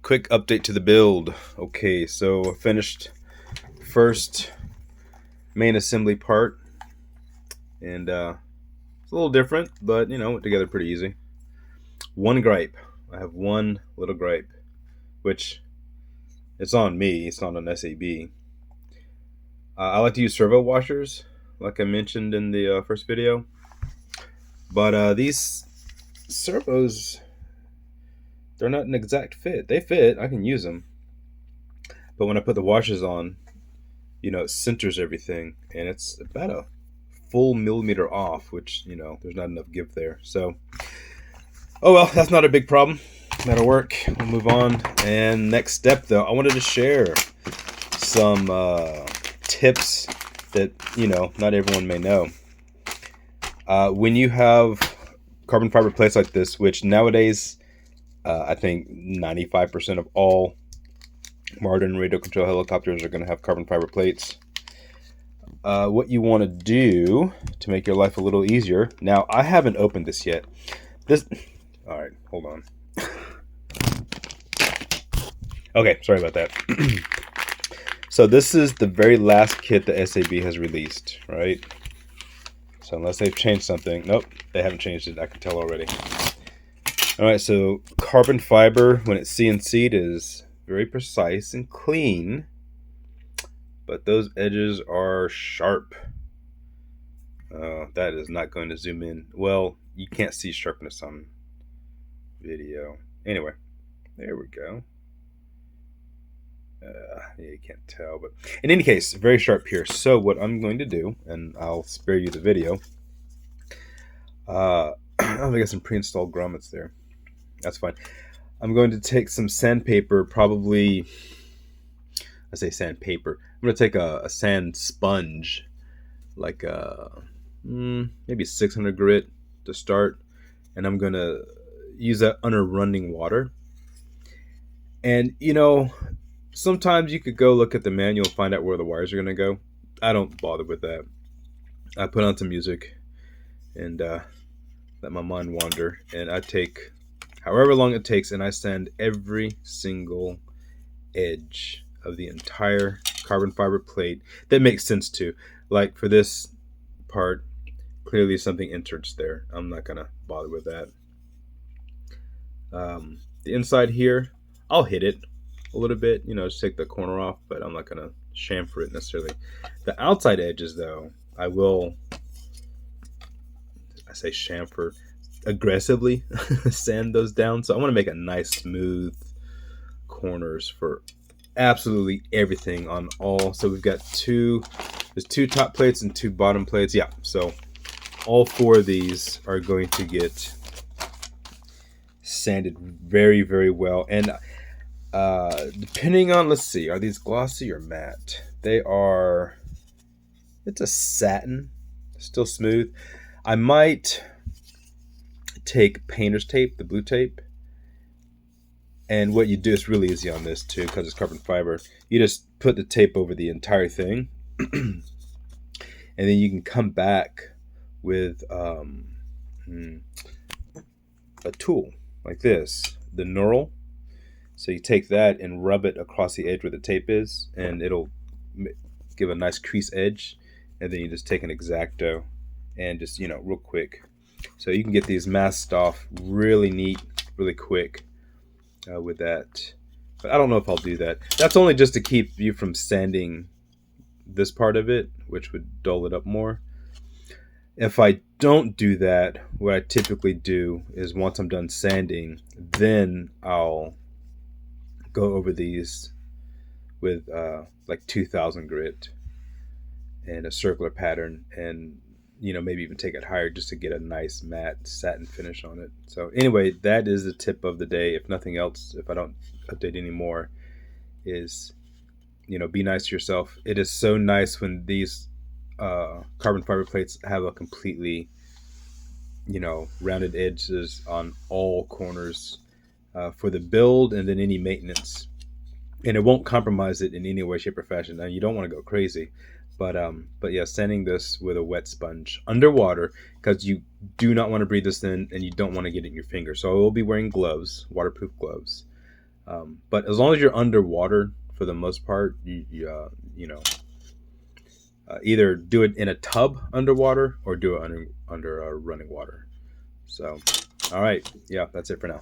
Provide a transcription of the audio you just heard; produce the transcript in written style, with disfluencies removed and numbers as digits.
Quick update to the build. Okay, so finished first main assembly part, and it's a little different, but went together pretty easy. One gripe. I have one little gripe, which it's on me. It's not on SAB. I like to use servo washers, like I mentioned in the first video, but these servos, they're not an exact fit. They fit. I can use them, but when I put the washers on, it centers everything, and it's about a full millimeter off, which, there's not enough give there. So, oh well, that's not a big problem. That'll work. We'll move on. And next step, though, I wanted to share some tips that, not everyone may know. When you have carbon fiber plates like this, which nowadays, I think 95% of all modern radio control helicopters are going to have carbon fiber plates. What you want to do to make your life a little easier. Now, I haven't opened this yet. All right, hold on. Okay, sorry about that. So this is the very last kit that SAB has released, right? So unless they've changed something, nope, they haven't changed it. I can tell already. All right, so carbon fiber, when it's CNC'd, is very precise and clean, but those edges are sharp. That is not going to zoom in. Well, you can't see sharpness on video. Anyway, there we go. Yeah, you can't tell, but in any case, very sharp here. So what I'm going to do, and I'll spare you the video. I got some pre-installed grommets there. That's fine. I'm going to take some sandpaper, probably, I say sandpaper. I'm going to take a sand sponge, like maybe 600 grit to start, and I'm going to use that under running water. And, sometimes you could go look at the manual and find out where the wires are going to go. I don't bother with that. I put on some music and let my mind wander, and I take however long it takes, and I sand every single edge of the entire carbon fiber plate that makes sense to. Like for this part, clearly something inserts there. I'm not going to bother with that. The inside here, I'll hit it a little bit, just take the corner off, but I'm not going to chamfer it necessarily. The outside edges, though, I say chamfer, aggressively sand those down. So I want to make a nice smooth corners for absolutely everything on all. So we've got there's two top plates and two bottom plates. Yeah, so all four of these are going to get sanded very, very well. And depending on, let's see, are these glossy or matte? It's a satin, still smooth. I might take painter's tape, the blue tape, and what you do is really easy on this too, because it's carbon fiber. You just put the tape over the entire thing, and then you can come back with a tool like this, the knurl. So you take that and rub it across the edge where the tape is, and it'll give a nice crease edge. And then you just take an X-Acto and just, real quick. So you can get these masked off really neat, really quick with that. But I don't know if I'll do that. That's only just to keep you from sanding this part of it, which would dull it up more. If I don't do that, what I typically do is once I'm done sanding, then I'll go over these with like 2000 grit and a circular pattern, and maybe even take it higher just to get a nice matte satin finish on it. So anyway, that is the tip of the day. If nothing else, if I don't update anymore, is be nice to yourself. It is so nice when these carbon fiber plates have a completely rounded edges on all corners for the build and then any maintenance, and it won't compromise it in any way, shape, or fashion. Now, you don't want to go crazy, but yeah, sanding this with a wet sponge underwater, because you do not want to breathe this in, and you don't want to get it in your finger. So I will be wearing gloves, waterproof gloves, But as long as you're underwater, for the most part, you know, either do it in a tub underwater or do it under running water. So, all right, yeah, that's it for now.